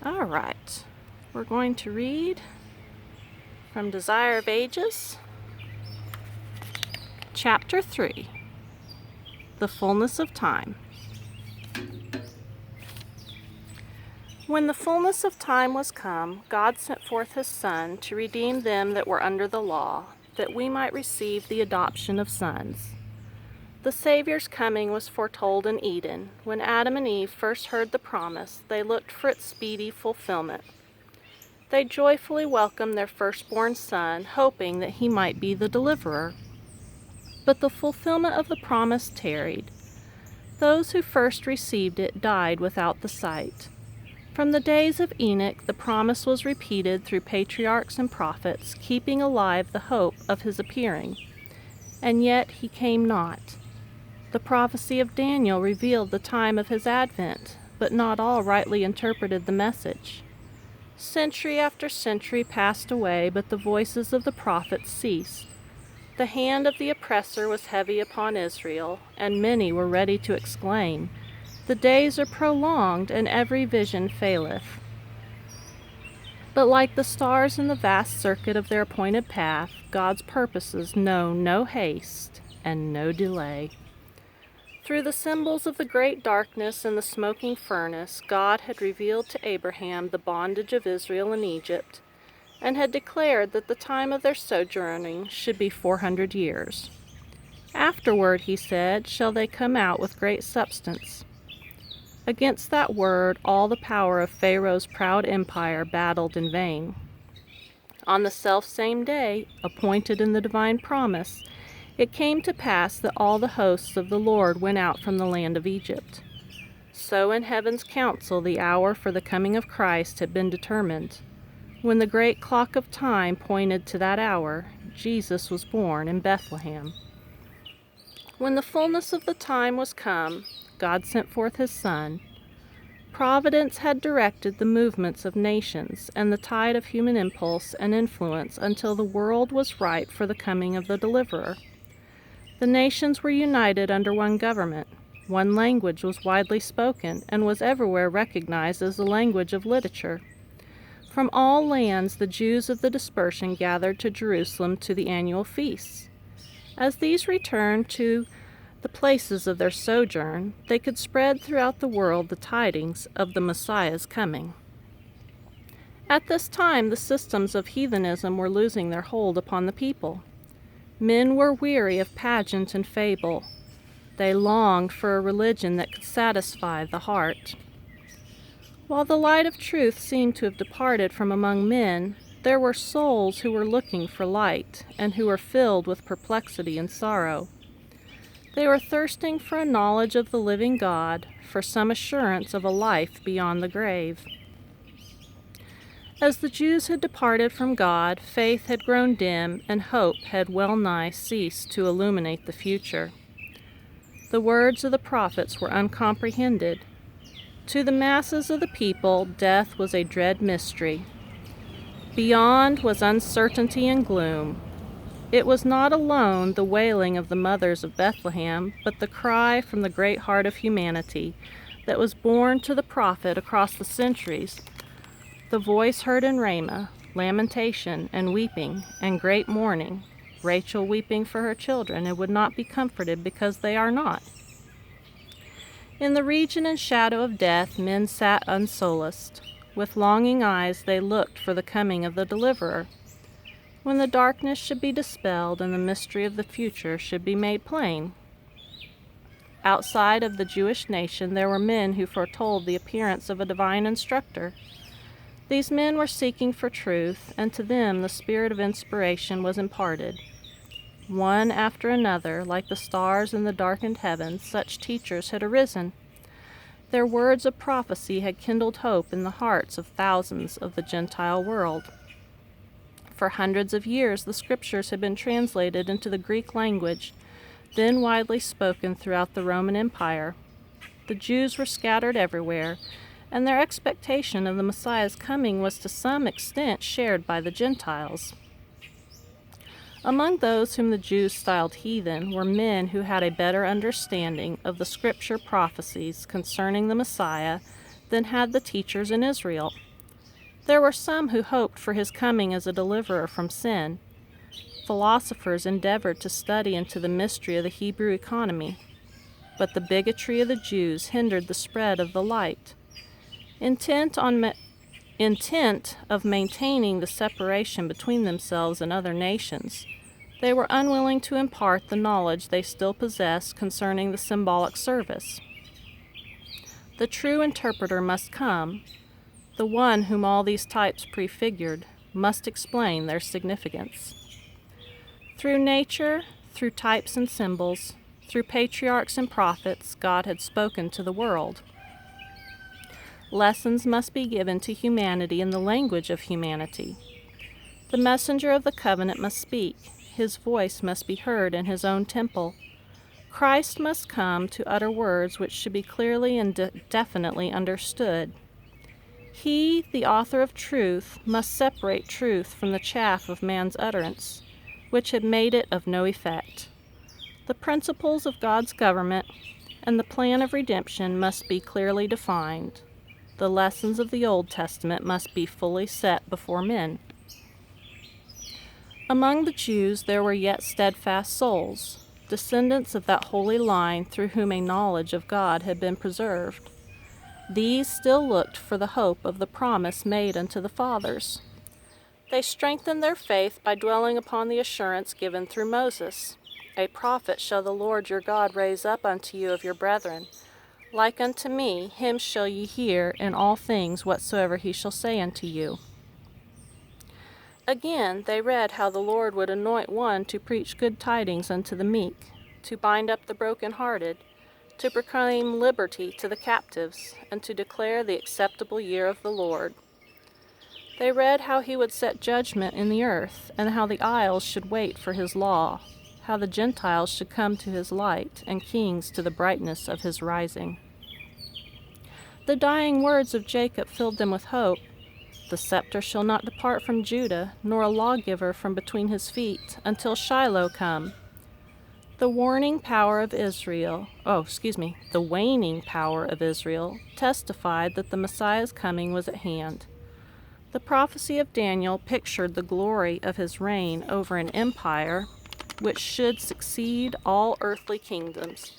All right, we're going to read from Desire of Ages, Chapter 3, The Fullness of Time. When the fullness of time was come, God sent forth his Son to redeem them that were under the law, that we might receive the adoption of sons. The Savior's coming was foretold in Eden. When Adam and Eve first heard the promise, they looked for its speedy fulfillment. They joyfully welcomed their firstborn son, hoping that he might be the deliverer. But the fulfillment of the promise tarried. Those who first received it died without the sight. From the days of Enoch, the promise was repeated through patriarchs and prophets, keeping alive the hope of his appearing. And yet he came not. The prophecy of Daniel revealed the time of his advent, but not all rightly interpreted the message. Century after century passed away, but the voices of the prophets ceased. The hand of the oppressor was heavy upon Israel, and many were ready to exclaim, "The days are prolonged, and every vision faileth." But like the stars in the vast circuit of their appointed path, God's purposes know no haste and no delay. Through the symbols of the great darkness and the smoking furnace, God had revealed to Abraham the bondage of Israel in Egypt, and had declared that the time of their sojourning should be 400 years. Afterward, he said, shall they come out with great substance. Against that word, all the power of Pharaoh's proud empire battled in vain. On the selfsame day, appointed in the divine promise, it came to pass that all the hosts of the Lord went out from the land of Egypt. So in heaven's council the hour for the coming of Christ had been determined. When the great clock of time pointed to that hour, Jesus was born in Bethlehem. When the fullness of the time was come, God sent forth his Son. Providence had directed the movements of nations and the tide of human impulse and influence until the world was ripe for the coming of the Deliverer. The nations were united under one government. One language was widely spoken and was everywhere recognized as the language of literature. From all lands the Jews of the dispersion gathered to Jerusalem to the annual feasts. As these returned to the places of their sojourn, they could spread throughout the world the tidings of the Messiah's coming. At this time, the systems of heathenism were losing their hold upon the people. Men were weary of pageant and fable. They longed for a religion that could satisfy the heart. While the light of truth seemed to have departed from among men, there were souls who were looking for light and who were filled with perplexity and sorrow. They were thirsting for a knowledge of the living God, for some assurance of a life beyond the grave. As the Jews had departed from God, faith had grown dim, and hope had well nigh ceased to illuminate the future. The words of the prophets were uncomprehended. To the masses of the people, death was a dread mystery. Beyond was uncertainty and gloom. It was not alone the wailing of the mothers of Bethlehem, but the cry from the great heart of humanity that was borne to the prophet across the centuries. The voice heard in Ramah, lamentation and weeping and great mourning, Rachel weeping for her children and would not be comforted because they are not. In the region and shadow of death men sat unsolaced. With longing eyes they looked for the coming of the Deliverer, when the darkness should be dispelled and the mystery of the future should be made plain. Outside of the Jewish nation there were men who foretold the appearance of a divine instructor. These men were seeking for truth, and to them the spirit of inspiration was imparted. One after another, like the stars in the darkened heavens, such teachers had arisen. Their words of prophecy had kindled hope in the hearts of thousands of the Gentile world. For hundreds of years the scriptures had been translated into the Greek language, then widely spoken throughout the Roman Empire. The Jews were scattered everywhere, and their expectation of the Messiah's coming was to some extent shared by the Gentiles. Among those whom the Jews styled heathen were men who had a better understanding of the scripture prophecies concerning the Messiah than had the teachers in Israel. There were some who hoped for his coming as a deliverer from sin. Philosophers endeavored to study into the mystery of the Hebrew economy, but the bigotry of the Jews hindered the spread of the light. Intent of maintaining the separation between themselves and other nations, they were unwilling to impart the knowledge they still possessed concerning the symbolic service. The true interpreter must come. The one whom all these types prefigured must explain their significance. Through nature, through types and symbols, through patriarchs and prophets, God had spoken to the world. Lessons must be given to humanity in the language of humanity. The messenger of the covenant must speak. His voice must be heard in his own temple. Christ must come to utter words which should be clearly and definitely understood. He, the author of truth, must separate truth from the chaff of man's utterance, which had made it of no effect. The principles of God's government and the plan of redemption must be clearly defined. The lessons of the Old Testament must be fully set before men. Among the Jews there were yet steadfast souls, descendants of that holy line through whom a knowledge of God had been preserved. These still looked for the hope of the promise made unto the fathers. They strengthened their faith by dwelling upon the assurance given through Moses. A prophet shall the Lord your God raise up unto you of your brethren. Like unto me, him shall ye hear in all things whatsoever he shall say unto you. Again, they read how the Lord would anoint one to preach good tidings unto the meek, to bind up the brokenhearted, to proclaim liberty to the captives, and to declare the acceptable year of the Lord. They read how he would set judgment in the earth, and how the isles should wait for his law, how the Gentiles should come to his light, and kings to the brightness of his rising. The dying words of Jacob filled them with hope. The scepter shall not depart from Judah, nor a lawgiver from between his feet, until Shiloh come. The waning power of Israel testified that the Messiah's coming was at hand. The prophecy of Daniel pictured the glory of his reign over an empire which should succeed all earthly kingdoms.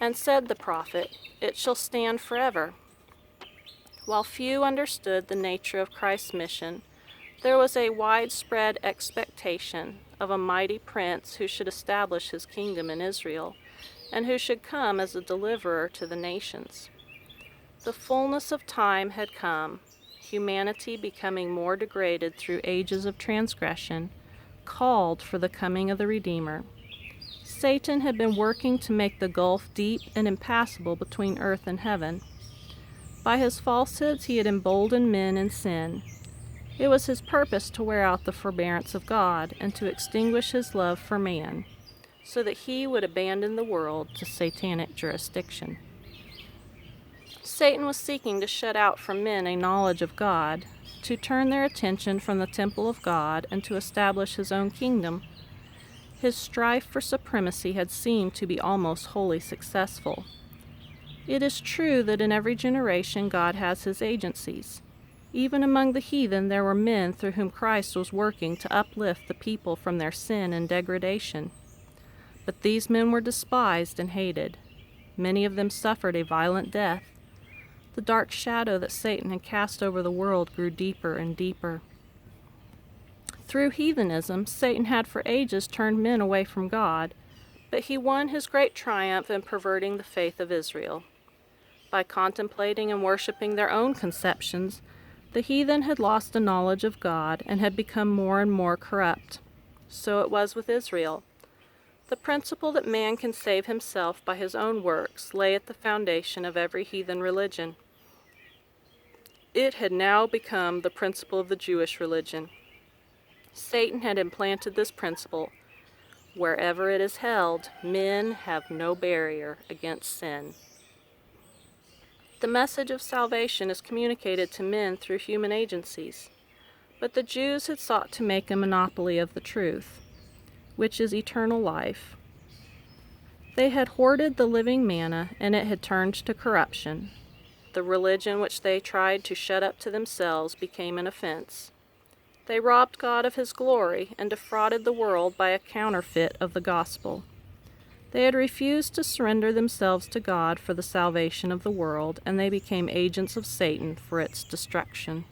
And said the prophet, "It shall stand forever." While few understood the nature of Christ's mission, there was a widespread expectation of a mighty prince who should establish his kingdom in Israel, and who should come as a deliverer to the nations. The fullness of time had come. Humanity, becoming more degraded through ages of transgression, called for the coming of the Redeemer. Satan had been working to make the gulf deep and impassable between earth and heaven. By his falsehoods he had emboldened men in sin. It was his purpose to wear out the forbearance of God and to extinguish his love for man, so that he would abandon the world to satanic jurisdiction. Satan was seeking to shut out from men a knowledge of God, to turn their attention from the temple of God and to establish his own kingdom. His strife for supremacy had seemed to be almost wholly successful. It is true that in every generation God has his agencies. Even among the heathen there were men through whom Christ was working to uplift the people from their sin and degradation. But these men were despised and hated. Many of them suffered a violent death. The dark shadow that Satan had cast over the world grew deeper and deeper. Through heathenism, Satan had for ages turned men away from God, but he won his great triumph in perverting the faith of Israel. By contemplating and worshiping their own conceptions, the heathen had lost a knowledge of God and had become more and more corrupt. So it was with Israel. The principle that man can save himself by his own works lay at the foundation of every heathen religion. It had now become the principle of the Jewish religion. Satan had implanted this principle. Wherever it is held, men have no barrier against sin. The message of salvation is communicated to men through human agencies, but the Jews had sought to make a monopoly of the truth, which is eternal life. They had hoarded the living manna, and it had turned to corruption. The religion which they tried to shut up to themselves became an offense. They robbed God of his glory and defrauded the world by a counterfeit of the gospel. They had refused to surrender themselves to God for the salvation of the world, and they became agents of Satan for its destruction.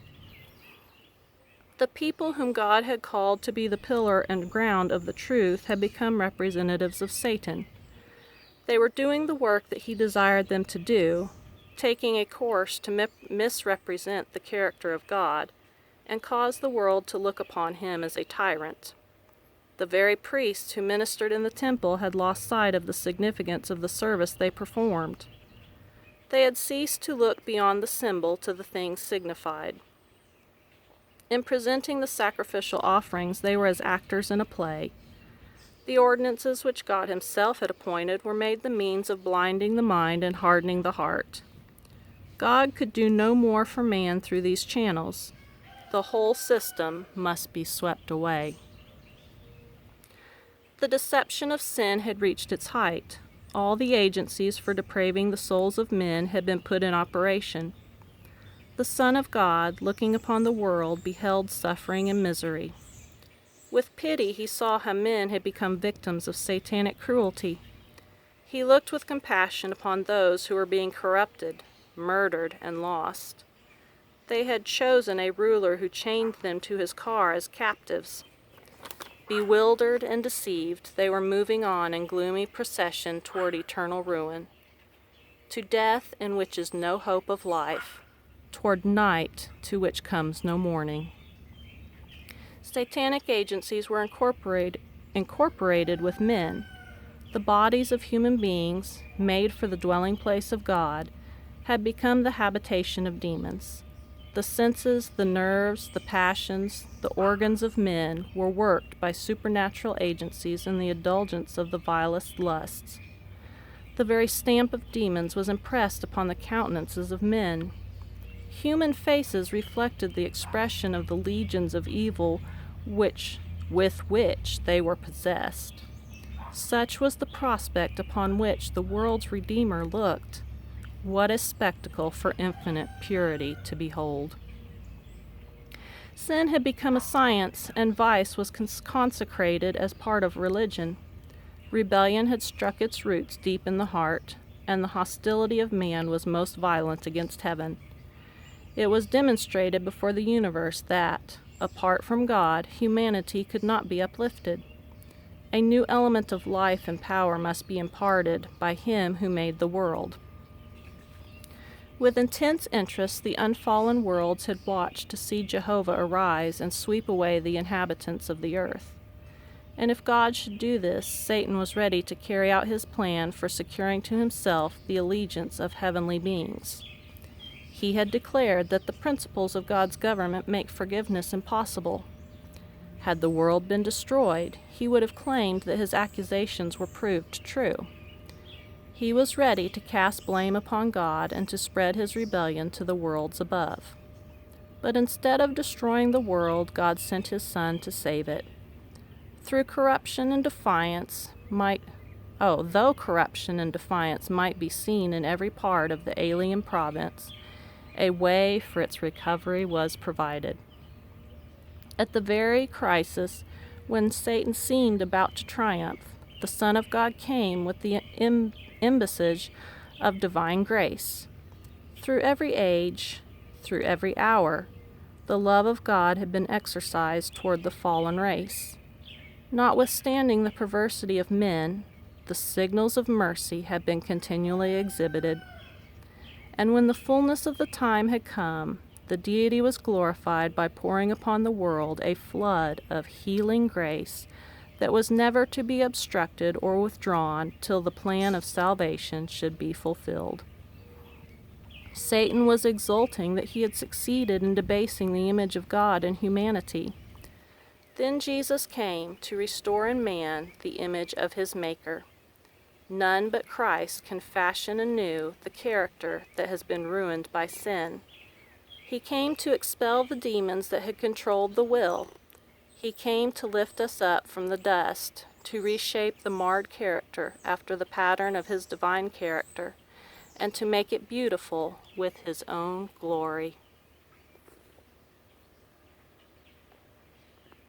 The people whom God had called to be the pillar and ground of the truth had become representatives of Satan. They were doing the work that he desired them to do, taking a course to misrepresent the character of God, and cause the world to look upon him as a tyrant. The very priests who ministered in the temple had lost sight of the significance of the service they performed. They had ceased to look beyond the symbol to the things signified. In presenting the sacrificial offerings, they were as actors in a play. The ordinances which God himself had appointed were made the means of blinding the mind and hardening the heart. God could do no more for man through these channels. The whole system must be swept away. The deception of sin had reached its height. All the agencies for depraving the souls of men had been put in operation. The Son of God, looking upon the world, beheld suffering and misery. With pity he saw how men had become victims of satanic cruelty. He looked with compassion upon those who were being corrupted, murdered, and lost. They had chosen a ruler who chained them to his car as captives. Bewildered and deceived, they were moving on in gloomy procession toward eternal ruin, to death in which is no hope of life, toward night to which comes no morning. Satanic agencies were incorporated with men. The bodies of human beings, made for the dwelling place of God, had become the habitation of demons. The senses, the nerves, the passions, the organs of men were worked by supernatural agencies in the indulgence of the vilest lusts. The very stamp of demons was impressed upon the countenances of men. Human faces reflected the expression of the legions of evil with which they were possessed. Such was the prospect upon which the world's Redeemer looked. What a spectacle for infinite purity to behold! Sin had become a science, and vice was consecrated as part of religion. Rebellion had struck its roots deep in the heart, and the hostility of man was most violent against heaven. It was demonstrated before the universe that, apart from God, humanity could not be uplifted. A new element of life and power must be imparted by him who made the world. With intense interest, the unfallen worlds had watched to see Jehovah arise and sweep away the inhabitants of the earth. And if God should do this, Satan was ready to carry out his plan for securing to himself the allegiance of heavenly beings. He had declared that the principles of God's government make forgiveness impossible. Had the world been destroyed, he would have claimed that his accusations were proved true. He was ready to cast blame upon God and to spread his rebellion to the worlds above. But instead of destroying the world, God sent his Son to save it. Though corruption and defiance might be seen in every part of the alien province, a way for its recovery was provided. At the very crisis when Satan seemed about to triumph, the Son of God came with the embassage of divine grace. Through every age, through every hour, the love of God had been exercised toward the fallen race. Notwithstanding the perversity of men, the signals of mercy had been continually exhibited. And when the fullness of the time had come, the deity was glorified by pouring upon the world a flood of healing grace that was never to be obstructed or withdrawn till the plan of salvation should be fulfilled. Satan was exulting that he had succeeded in debasing the image of God in humanity. Then Jesus came to restore in man the image of his Maker. None but Christ can fashion anew the character that has been ruined by sin. He came to expel the demons that had controlled the will. He came to lift us up from the dust, to reshape the marred character after the pattern of his divine character, and to make it beautiful with his own glory.